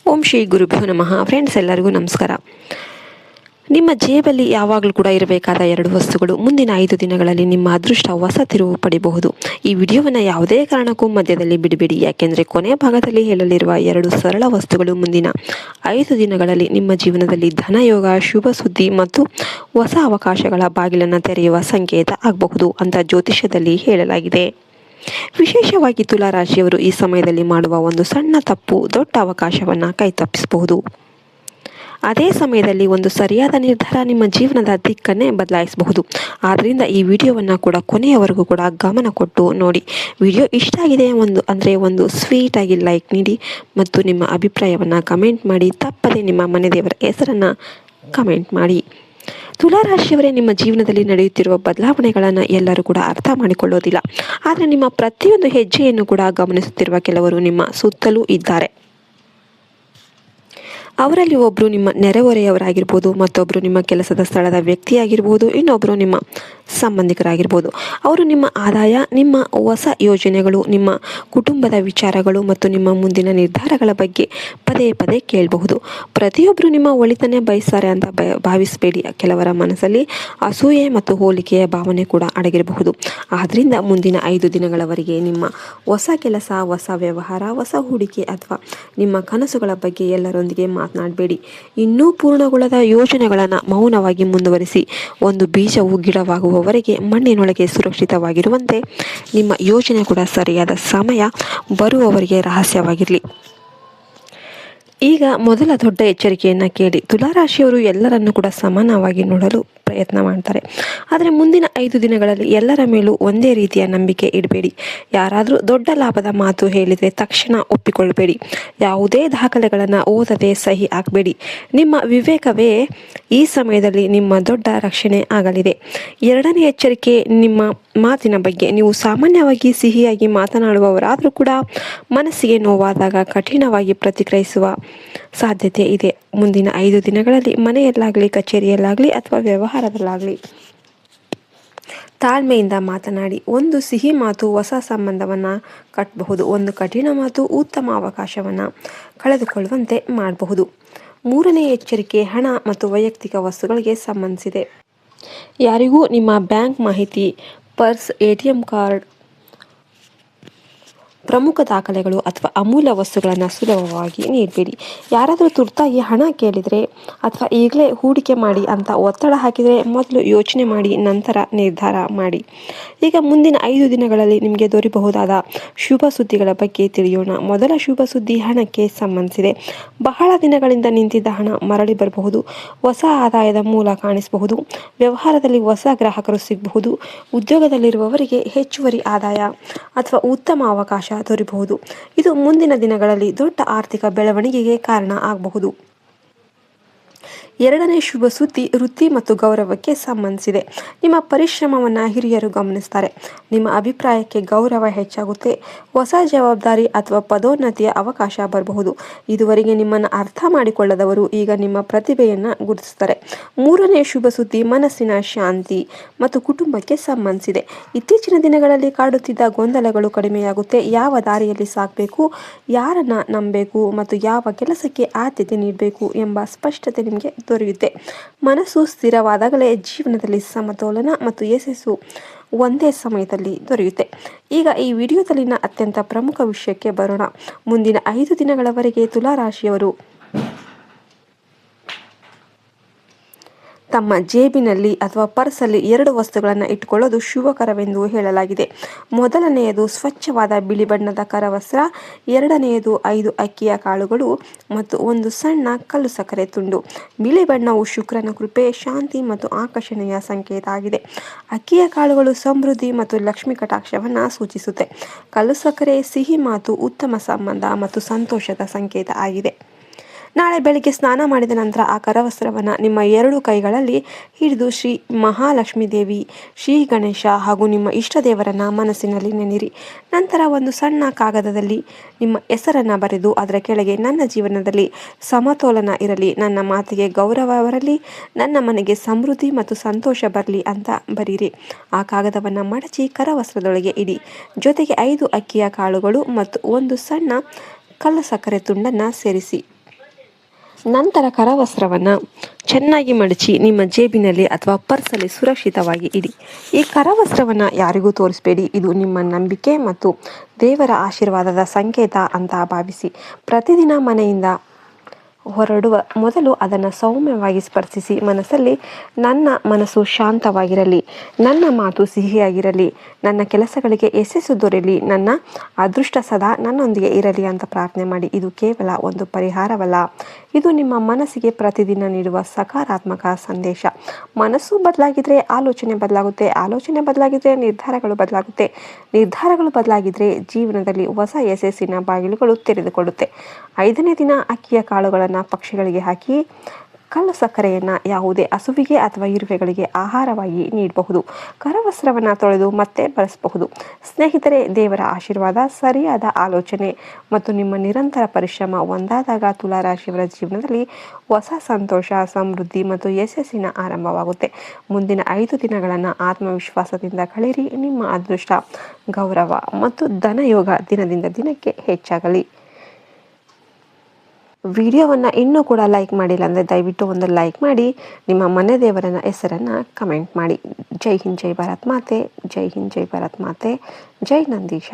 ಓಂ ಶ್ರೀ ಗುರುಭ್ಯೋ ನಮಃ. ಫ್ರೆಂಡ್ಸ್, ಎಲ್ಲರಿಗೂ ನಮಸ್ಕಾರ. ನಿಮ್ಮ ಜೇಬಲ್ಲಿ ಯಾವಾಗಲೂ ಕೂಡ ಇರಬೇಕಾದ 2 ವಸ್ತುಗಳು ಮುಂದಿನ 5 ದಿನಗಳಲ್ಲಿ ನಿಮ್ಮ ಅದೃಷ್ಟ ಹೊಸ ತಿರುವು ಪಡಿಬಹುದು. ಈ ವಿಡಿಯೋವನ್ನು ಯಾವುದೇ ಕಾರಣಕ್ಕೂ ಮಧ್ಯದಲ್ಲಿ ಬಿಡಬೇಡಿ, ಯಾಕೆಂದರೆ ಕೊನೆಯ ಭಾಗದಲ್ಲಿ ಹೇಳಲಿರುವ 2 ಸರಳ ವಸ್ತುಗಳು ಮುಂದಿನ 5 ದಿನಗಳಲ್ಲಿ ನಿಮ್ಮ ಜೀವನದಲ್ಲಿ ಧನಯೋಗ, ಶುಭ ಸುದ್ದಿ ಮತ್ತು ಹೊಸ ಅವಕಾಶಗಳ ಬಾಗಿಲನ್ನು ತೆರೆಯುವ ಸಂಕೇತ ಆಗಬಹುದು ಅಂತ ಜ್ಯೋತಿಷ್ಯದಲ್ಲಿ ಹೇಳಲಾಗಿದೆ. ವಿಶೇಷವಾಗಿ ತುಲಾ ರಾಶಿಯವರು ಈ ಸಮಯದಲ್ಲಿ ಮಾಡುವ ಒಂದು ಸಣ್ಣ ತಪ್ಪು ದೊಡ್ಡ ಅವಕಾಶವನ್ನು ಕೈತಪ್ಪಿಸಬಹುದು. ಅದೇ ಸಮಯದಲ್ಲಿ ಒಂದು ಸರಿಯಾದ ನಿರ್ಧಾರ ನಿಮ್ಮ ಜೀವನದ ದಿಕ್ಕನ್ನೇ ಬದಲಾಯಿಸಬಹುದು. ಆದ್ದರಿಂದ ಈ ವಿಡಿಯೋವನ್ನು ಕೂಡ ಕೊನೆಯವರೆಗೂ ಕೂಡ ಗಮನ ಕೊಟ್ಟು ನೋಡಿ. ವಿಡಿಯೋ ಇಷ್ಟ ಆಗಿದೆ ಒಂದು ಸ್ವೀಟಾಗಿ ಲೈಕ್ ನೀಡಿ ಮತ್ತು ನಿಮ್ಮ ಅಭಿಪ್ರಾಯವನ್ನು ಕಮೆಂಟ್ ಮಾಡಿ. ತಪ್ಪದೆ ನಿಮ್ಮ ಮನೆ ದೇವರ ಹೆಸರನ್ನು ಕಮೆಂಟ್ ಮಾಡಿ. ತುಲಾ ರಾಶಿಯವರೇ, ನಿಮ್ಮ ಜೀವನದಲ್ಲಿ ನಡೆಯುತ್ತಿರುವ ಬದಲಾವಣೆಗಳನ್ನು ಎಲ್ಲರೂ ಕೂಡ ಅರ್ಥ ಮಾಡಿಕೊಳ್ಳೋದಿಲ್ಲ. ಆದರೆ ನಿಮ್ಮ ಪ್ರತಿಯೊಂದು ಹೆಜ್ಜೆಯನ್ನು ಕೂಡ ಗಮನಿಸುತ್ತಿರುವ ಕೆಲವರು ನಿಮ್ಮ ಸುತ್ತಲೂ ಇದ್ದಾರೆ. ಅವರಲ್ಲಿ ಒಬ್ಬರು ನಿಮ್ಮ ನೆರೆಹೊರೆಯವರಾಗಿರ್ಬೋದು, ಮತ್ತೊಬ್ಬರು ನಿಮ್ಮ ಕೆಲಸದ ಸ್ಥಳದ ವ್ಯಕ್ತಿಯಾಗಿರ್ಬೋದು, ಇನ್ನೊಬ್ಬರು ನಿಮ್ಮ ಸಂಬಂಧಿಕರಾಗಿರ್ಬೋದು. ಅವರು ನಿಮ್ಮ ಆದಾಯ, ನಿಮ್ಮ ಹೊಸ ಯೋಜನೆಗಳು, ನಿಮ್ಮ ಕುಟುಂಬದ ವಿಚಾರಗಳು ಮತ್ತು ನಿಮ್ಮ ಮುಂದಿನ ನಿರ್ಧಾರಗಳ ಬಗ್ಗೆ ಪದೇ ಪದೇ ಕೇಳಬಹುದು. ಪ್ರತಿಯೊಬ್ಬರು ನಿಮ್ಮ ಒಳಿತನ್ನೇ ಬಯಸ್ತಾರೆ ಅಂತ ಭಾವಿಸಬೇಡಿ. ಕೆಲವರ ಮನಸ್ಸಲ್ಲಿ ಅಸೂಯೆ ಮತ್ತು ಹೋಲಿಕೆಯ ಭಾವನೆ ಕೂಡ ಅಡಗಿರಬಹುದು. ಆದ್ದರಿಂದ ಮುಂದಿನ 5 ದಿನಗಳವರೆಗೆ ನಿಮ್ಮ ಹೊಸ ಕೆಲಸ, ಹೊಸ ವ್ಯವಹಾರ, ಹೊಸ ಹೂಡಿಕೆ ಅಥವಾ ನಿಮ್ಮ ಕನಸುಗಳ ಬಗ್ಗೆ ಎಲ್ಲರೊಂದಿಗೆ ಮಾತನಾಡಬೇಡಿ. ಇನ್ನೂ ಪೂರ್ಣಗೊಳ್ಳದ ಯೋಜನೆಗಳನ್ನು ಮೌನವಾಗಿ ಮುಂದುವರಿಸಿ. ಒಂದು ಬೀಜವು ಗಿಡವಾಗುವವರೆಗೆ ಮಣ್ಣಿನೊಳಗೆ ಸುರಕ್ಷಿತವಾಗಿರುವಂತೆ ನಿಮ್ಮ ಯೋಜನೆ ಕೂಡ ಸರಿಯಾದ ಸಮಯ ಬರುವವರೆಗೆ ರಹಸ್ಯವಾಗಿರಲಿ. ಈಗ ಮೊದಲ ದೊಡ್ಡ ಎಚ್ಚರಿಕೆಯನ್ನು ಕೇಳಿ. ತುಲಾರಾಶಿಯವರು ಎಲ್ಲರನ್ನೂ ಕೂಡ ಸಮಾನವಾಗಿ ನೋಡಲು ಪ್ರಯತ್ನ ಮಾಡ್ತಾರೆ. ಆದರೆ ಮುಂದಿನ 5 ದಿನಗಳಲ್ಲಿ ಎಲ್ಲರ ಮೇಲೂ ಒಂದೇ ರೀತಿಯ ನಂಬಿಕೆ ಇಡಬೇಡಿ. ಯಾರಾದರೂ ದೊಡ್ಡ ಲಾಭದ ಮಾತು ಹೇಳಿದರೆ ತಕ್ಷಣ ಒಪ್ಪಿಕೊಳ್ಳಬೇಡಿ. ಯಾವುದೇ ದಾಖಲೆಗಳನ್ನು ಓದದೆ ಸಹಿ ಹಾಕಬೇಡಿ. ನಿಮ್ಮ ವಿವೇಕವೇ ಈ ಸಮಯದಲ್ಲಿ ನಿಮ್ಮ ದೊಡ್ಡ ರಕ್ಷಣೆ ಆಗಲಿದೆ. 2ನೇ ಎಚ್ಚರಿಕೆ, ನಿಮ್ಮ ಮಾತಿನ ಬಗ್ಗೆ. ನೀವು ಸಾಮಾನ್ಯವಾಗಿ ಸಿಹಿಯಾಗಿ ಮಾತನಾಡುವವರಾದರೂ ಕೂಡ ಮನಸ್ಸಿಗೆ ನೋವಾದಾಗ ಕಠಿಣವಾಗಿ ಪ್ರತಿಕ್ರಿಯಿಸುವ ಸಾಧ್ಯತೆ ಇದೆ. ಮುಂದಿನ 5 ದಿನಗಳಲ್ಲಿ ಮನೆಯಲ್ಲಾಗಲಿ, ಕಚೇರಿಯಲ್ಲಾಗಲಿ ಅಥವಾ ವ್ಯವಹಾರದಲ್ಲಾಗಲಿ ತಾಳ್ಮೆಯಿಂದ ಮಾತನಾಡಿ. ಒಂದು ಸಿಹಿ ಮಾತು ಹೊಸ ಸಂಬಂಧವನ್ನು ಕಟ್ಟಬಹುದು. ಒಂದು ಕಠಿಣ ಮಾತು ಉತ್ತಮ ಅವಕಾಶವನ್ನು ಕಳೆದುಕೊಳ್ಳುವಂತೆ ಮಾಡಬಹುದು. 3ನೇ ಎಚ್ಚರಿಕೆ, ಹಣ ಮತ್ತು ವೈಯಕ್ತಿಕ ವಸ್ತುಗಳಿಗೆ ಸಂಬಂಧಿಸಿದೆ. ಯಾರಿಗೂ ನಿಮ್ಮ ಬ್ಯಾಂಕ್ ಮಾಹಿತಿ, ಪರ್ಸ್, ATM ಕಾರ್ಡ್, ಪ್ರಮುಖ ದಾಖಲೆಗಳು ಅಥವಾ ಅಮೂಲ್ಯ ವಸ್ತುಗಳನ್ನು ಸುಲಭವಾಗಿ ನೀಡಬೇಡಿ. ಯಾರಾದರೂ ತುರ್ತಾಗಿ ಹಣ ಕೇಳಿದರೆ ಅಥವಾ ಈಗಲೇ ಹೂಡಿಕೆ ಮಾಡಿ ಅಂತ ಒತ್ತಡ ಹಾಕಿದರೆ ಮೊದಲು ಯೋಚನೆ ಮಾಡಿ ನಂತರ ನಿರ್ಧಾರ ಮಾಡಿ. ಈಗ ಮುಂದಿನ 5 ದಿನಗಳಲ್ಲಿ ನಿಮಗೆ ದೊರೆಯಬಹುದಾದ ಶುಭ ಸುದ್ದಿಗಳ ಬಗ್ಗೆ ತಿಳಿಯೋಣ. ಮೊದಲ ಶುಭ ಸುದ್ದಿ ಹಣಕ್ಕೆ ಸಂಬಂಧಿಸಿದೆ. ಬಹಳ ದಿನಗಳಿಂದ ನಿಂತಿದ್ದ ಹಣ ಮರಳಿ ಬರಬಹುದು. ಹೊಸ ಆದಾಯದ ಮೂಲ ಕಾಣಿಸಬಹುದು. ವ್ಯವಹಾರದಲ್ಲಿ ಹೊಸ ಗ್ರಾಹಕರು ಸಿಗಬಹುದು. ಉದ್ಯೋಗದಲ್ಲಿರುವವರಿಗೆ ಹೆಚ್ಚುವರಿ ಆದಾಯ ಅಥವಾ ಉತ್ತಮ ಅವಕಾಶ ದೊರೆಯಬಹುದು. ಇದು ಮುಂದಿನ ದಿನಗಳಲ್ಲಿ ದೊಡ್ಡ ಆರ್ಥಿಕ ಬೆಳವಣಿಗೆಗೆ ಕಾರಣ ಆಗಬಹುದು. 2ನೇ ಶುಭ ಸುದ್ದಿ ವೃತ್ತಿ ಮತ್ತು ಗೌರವಕ್ಕೆ ಸಂಬಂಧಿಸಿದೆ. ನಿಮ್ಮ ಪರಿಶ್ರಮವನ್ನು ಹಿರಿಯರು ಗಮನಿಸ್ತಾರೆ. ನಿಮ್ಮ ಅಭಿಪ್ರಾಯಕ್ಕೆ ಗೌರವ ಹೆಚ್ಚಾಗುತ್ತೆ. ಹೊಸ ಜವಾಬ್ದಾರಿ ಅಥವಾ ಪದೋನ್ನತಿಯ ಅವಕಾಶ ಬರಬಹುದು. ಇದುವರೆಗೆ ನಿಮ್ಮನ್ನು ಅರ್ಥ ಮಾಡಿಕೊಳ್ಳದವರು ಈಗ ನಿಮ್ಮ ಪ್ರತಿಭೆಯನ್ನು ಗುರುತಿಸ್ತಾರೆ. 3ನೇ ಶುಭ ಸುದ್ದಿ ಮನಸ್ಸಿನ ಶಾಂತಿ ಮತ್ತು ಕುಟುಂಬಕ್ಕೆ ಸಂಬಂಧಿಸಿದೆ. ಇತ್ತೀಚಿನ ದಿನಗಳಲ್ಲಿ ಕಾಡುತ್ತಿದ್ದ ಗೊಂದಲಗಳು ಕಡಿಮೆಯಾಗುತ್ತೆ. ಯಾವ ದಾರಿಯಲ್ಲಿ ಸಾಗಬೇಕು, ಯಾರನ್ನು ನಂಬಬೇಕು ಮತ್ತು ಯಾವ ಕೆಲಸಕ್ಕೆ ಆದ್ಯತೆ ನೀಡಬೇಕು ಎಂಬ ಸ್ಪಷ್ಟತೆ ನಿಮಗೆ ದೊರೆಯುತ್ತೆ. ಮನಸ್ಸು ಸ್ಥಿರವಾದಾಗಲೇ ಜೀವನದಲ್ಲಿ ಸಮತೋಲನ ಮತ್ತು ಯಶಸ್ಸು ಒಂದೇ ಸಮಯದಲ್ಲಿ ದೊರೆಯುತ್ತೆ. ಈಗ ಈ ವಿಡಿಯೋದಲ್ಲಿನ ಅತ್ಯಂತ ಪ್ರಮುಖ ವಿಷಯಕ್ಕೆ ಬರೋಣ. ಮುಂದಿನ 5 ದಿನಗಳವರೆಗೆ ತುಲಾ ರಾಶಿಯವರು ತಮ್ಮ ಜೇಬಿನಲ್ಲಿ ಅಥವಾ ಪರ್ಸಲ್ಲಿ 2 ವಸ್ತುಗಳನ್ನು ಇಟ್ಟುಕೊಳ್ಳೋದು ಶುಭಕರವೆಂದು ಹೇಳಲಾಗಿದೆ. ಮೊದಲನೆಯದು ಸ್ವಚ್ಛವಾದ ಬಿಳಿ ಬಣ್ಣದ ಕರವಸ್ತ್ರ. 2ನೆಯದು 5 ಅಕ್ಕಿಯ ಕಾಳುಗಳು ಮತ್ತು ಒಂದು ಸಣ್ಣ ಕಲ್ಲು ಸಕ್ಕರೆ ತುಂಡು. ಬಿಳಿ ಬಣ್ಣವು ಶುಕ್ರನ ಕೃಪೆ, ಶಾಂತಿ ಮತ್ತು ಆಕರ್ಷಣೆಯ ಸಂಕೇತ ಆಗಿದೆ. ಅಕ್ಕಿಯ ಕಾಳುಗಳು ಸಮೃದ್ಧಿ ಮತ್ತು ಲಕ್ಷ್ಮಿ ಕಟಾಕ್ಷವನ್ನು ಸೂಚಿಸುತ್ತೆ. ಕಲ್ಲು ಸಕ್ಕರೆ ಸಿಹಿ ಮಾತು, ಉತ್ತಮ ಸಂಬಂಧ ಮತ್ತು ಸಂತೋಷದ ಸಂಕೇತ ಆಗಿದೆ. ನಾಳೆ ಬೆಳಿಗ್ಗೆ ಸ್ನಾನ ಮಾಡಿದ ನಂತರ ಆ ಕರವಸ್ತ್ರವನ್ನು ನಿಮ್ಮ 2 ಕೈಗಳಲ್ಲಿ ಹಿಡಿದು ಶ್ರೀ ಮಹಾಲಕ್ಷ್ಮೀ ದೇವಿ, ಶ್ರೀ ಗಣೇಶ ಹಾಗೂ ನಿಮ್ಮ ಇಷ್ಟ ದೇವರನ್ನು ಮನಸ್ಸಿನಲ್ಲಿ ನೆನೆಯಿರಿ. ನಂತರ ಒಂದು ಸಣ್ಣ ಕಾಗದದಲ್ಲಿ ನಿಮ್ಮ ಹೆಸರನ್ನು ಬರೆದು ಅದರ ಕೆಳಗೆ ನನ್ನ ಜೀವನದಲ್ಲಿ ಸಮತೋಲನ ಇರಲಿ, ನನ್ನ ಮಾತಿಗೆ ಗೌರವ ಬರಲಿ, ನನ್ನ ಮನೆಗೆ ಸಮೃದ್ಧಿ ಮತ್ತು ಸಂತೋಷ ಬರಲಿ ಅಂತ ಬರೀರಿ. ಆ ಕಾಗದವನ್ನು ಮಡಚಿ ಕರವಸ್ತ್ರದೊಳಗೆ ಇಡಿ. ಜೊತೆಗೆ 5 ಅಕ್ಕಿಯ ಕಾಳುಗಳು ಮತ್ತು ಒಂದು ಸಣ್ಣ ಕಲ್ಲು ಸಕ್ಕರೆ ತುಂಡನ್ನು ಸೇರಿಸಿ. ನಂತರ ಕರವಸ್ತ್ರವನ್ನು ಚೆನ್ನಾಗಿ ಮಡಚಿ ನಿಮ್ಮ ಜೇಬಿನಲ್ಲಿ ಅಥವಾ ಪರ್ಸಲ್ಲಿ ಸುರಕ್ಷಿತವಾಗಿ ಇಡಿ. ಈ ಕರವಸ್ತ್ರವನ್ನು ಯಾರಿಗೂ ತೋರಿಸಬೇಡಿ. ಇದು ನಿಮ್ಮ ನಂಬಿಕೆ ಮತ್ತು ದೇವರ ಆಶೀರ್ವಾದದ ಸಂಕೇತ ಅಂತ ಭಾವಿಸಿ ಪ್ರತಿದಿನ ಮನೆಯಿಂದ ಹೊರಡುವ ಮೊದಲು ಅದನ್ನು ಸೌಮ್ಯವಾಗಿ ಸ್ಪರ್ಶಿಸಿ ಮನಸ್ಸಲ್ಲಿ, ನನ್ನ ಮನಸ್ಸು ಶಾಂತವಾಗಿರಲಿ, ನನ್ನ ಮಾತು ಸಿಹಿಯಾಗಿರಲಿ, ನನ್ನ ಕೆಲಸಗಳಿಗೆ ಯಶಸ್ಸು ದೊರೆಯಲಿ, ನನ್ನ ಅದೃಷ್ಟ ಸದಾ ನನ್ನೊಂದಿಗೆ ಇರಲಿ ಅಂತ ಪ್ರಾರ್ಥನೆ ಮಾಡಿ. ಇದು ಕೇವಲ ಒಂದು ಪರಿಹಾರವಲ್ಲ, ಇದು ನಿಮ್ಮ ಮನಸ್ಸಿಗೆ ಪ್ರತಿದಿನ ನೀಡುವ ಸಕಾರಾತ್ಮಕ ಸಂದೇಶ. ಮನಸ್ಸು ಬದಲಾಗಿದ್ರೆ ಆಲೋಚನೆ ಬದಲಾಗುತ್ತೆ, ಆಲೋಚನೆ ಬದಲಾಗಿದ್ರೆ ನಿರ್ಧಾರಗಳು ಬದಲಾಗುತ್ತೆ, ನಿರ್ಧಾರಗಳು ಬದಲಾಗಿದ್ರೆ ಜೀವನದಲ್ಲಿ ಹೊಸ ಯಶಸ್ಸಿನ ಬಾಗಿಲುಗಳು ತೆರೆದುಕೊಳ್ಳುತ್ತೆ. 5ನೇ ದಿನ ಅಕ್ಕಿಯ ಕಾಳುಗಳನ್ನು ಪಕ್ಷಿಗಳಿಗೆ ಹಾಕಿ ಕಲ್ಲು ಸಕ್ಕರೆಯನ್ನು ಯಾವುದೇ ಹಸುವಿಗೆ ಅಥವಾ ಇರುವೆಗಳಿಗೆ ಆಹಾರವಾಗಿ ನೀಡಬಹುದು. ಕರವಸ್ತ್ರವನ್ನು ತೊಳೆದು ಮತ್ತೆ ಬಳಸಬಹುದು. ಸ್ನೇಹಿತರೆ, ದೇವರ ಆಶೀರ್ವಾದ, ಸರಿಯಾದ ಆಲೋಚನೆ ಮತ್ತು ನಿಮ್ಮ ನಿರಂತರ ಪರಿಶ್ರಮ ಒಂದಾದಾಗ ತುಲಾರಾಶಿಯವರ ಜೀವನದಲ್ಲಿ ಹೊಸ ಸಂತೋಷ, ಸಮೃದ್ಧಿ ಮತ್ತು ಯಶಸ್ಸಿನ ಆರಂಭವಾಗುತ್ತೆ. ಮುಂದಿನ 5 ದಿನಗಳನ್ನು ಆತ್ಮವಿಶ್ವಾಸದಿಂದ ಕಳೆಯಿರಿ. ನಿಮ್ಮ ಅದೃಷ್ಟ, ಗೌರವ ಮತ್ತು ಧನಯೋಗ ದಿನದಿಂದ ದಿನಕ್ಕೆ ಹೆಚ್ಚಾಗಲಿ. ವಿಡಿಯೋವನ್ನು ಇನ್ನೂ ಕೂಡ ಲೈಕ್ ಮಾಡಿಲ್ಲ ಅಂದರೆ ದಯವಿಟ್ಟು ಒಂದು ಲೈಕ್ ಮಾಡಿ. ನಿಮ್ಮ ಮನೆ ದೇವರನ್ನ ಹೆಸರನ್ನು ಕಮೆಂಟ್ ಮಾಡಿ. ಜೈ ಹಿಂದ್, ಜೈ ಭಾರತ್ ಮಾತೆ. ಜೈ ಹಿಂದ್, ಜೈ ಭಾರತ್ ಮಾತೆ. ಜೈ ನಂದೀಶ.